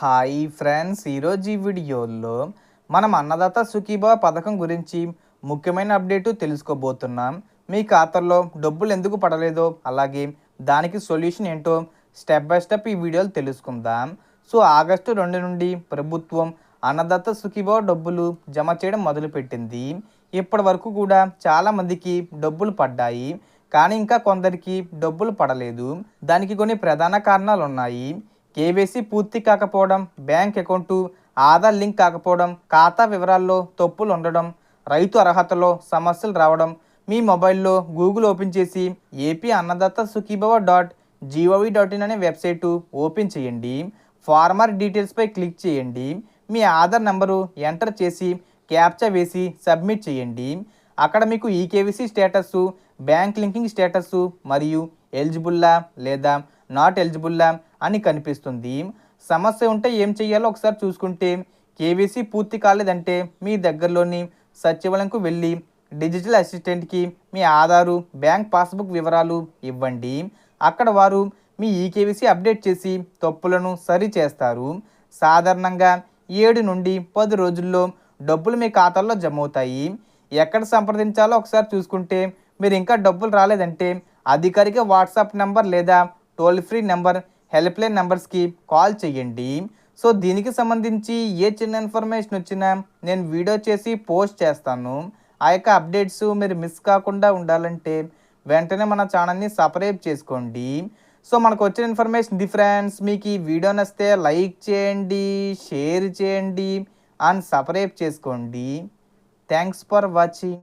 Hi friends, ఈరోజు ఈ వీడియోలో మనం అన్నదాత సుఖీభవ పథకం గురించి ముఖ్యమైన అప్డేటు తెలుసుకోబోతున్నాం. మీ ఖాతాలో డబ్బులు ఎందుకు పడలేదో, అలాగే దానికి సొల్యూషన్ ఏంటో స్టెప్ బై స్టెప్ ఈ వీడియోలో తెలుసుకుందాం. ఆగస్టు 2 నుండి ప్రభుత్వం అన్నదాత సుఖీభవ డబ్బులు జమ చేయడం మొదలుపెట్టింది. ఇప్పటి వరకు కూడా చాలామందికి డబ్బులు పడ్డాయి, కానీ ఇంకా కొందరికి డబ్బులు పడలేదు. దానికి కొన్ని ప్రధాన కారణాలు ఉన్నాయి. కేవైసీ పూర్తి కాకపోవడం, బ్యాంక్ అకౌంటు ఆధార్ లింక్ కాకపోవడం, ఖాతా వివరాల్లో తప్పులు ఉండడం, రైతు అర్హతలో సమస్యలు రావడం. మీ మొబైల్లో గూగుల్ ఓపెన్ చేసి ఏపీ అన్నదాత సుఖీభవ .gov.in అనే వెబ్సైటు ఓపెన్ చేయండి. ఫార్మర్ డీటెయిల్స్పై క్లిక్ చేయండి. మీ ఆధార్ నెంబరు ఎంటర్ చేసి క్యాప్చా వేసి సబ్మిట్ చేయండి. అక్కడ మీకు eKYC status, bank linking status మరియు ఎలిజిబుల్లా లేదా నాట్ ఎలిజిబుల్లా అని కనిపిస్తుంది. సమస్య ఉంటే ఏం చేయాలో ఒకసారి చూసుకుంటే, కేవైసీ పూర్తి కాలేదంటే మీ దగ్గరలోని సచివాలయంకు వెళ్ళి డిజిటల్ అసిస్టెంట్కి మీ ఆధారు, బ్యాంక్ పాస్బుక్ వివరాలు ఇవ్వండి. అక్కడ వారు మీ ఈకేవైసీ అప్డేట్ చేసి తప్పులను సరి చేస్తారు. సాధారణంగా 7 నుండి 10 రోజుల్లో డబ్బులు మీ ఖాతాల్లో జమ అవుతాయి. ఎక్కడ సంప్రదించాలో ఒకసారి చూసుకుంటే, మీరు ఇంకా డబ్బులు రాలేదంటే అధికారిక వాట్సాప్ నెంబర్ లేదా toll free number, help line నెంబర్స్కి కాల్ చేయండి. దీనికి సంబంధించి ఏ చిన్న ఇన్ఫర్మేషన్ వచ్చినా నేను వీడియో చేసి పోస్ట్ చేస్తాను. ఆ యొక్క అప్డేట్స్ మీరు మిస్ కాకుండా ఉండాలంటే వెంటనే మన ఛానల్ని సబ్స్క్రైబ్ చేసుకోండి. మనకు వచ్చిన ఇన్ఫర్మేషన్ ఇది ఫ్రెండ్స్. మీకు ఈ వీడియో నచ్చితే లైక్ చేయండి, షేర్ చేయండి అండ్ సబ్స్క్రైబ్ చేసుకోండి. Thanks for watching.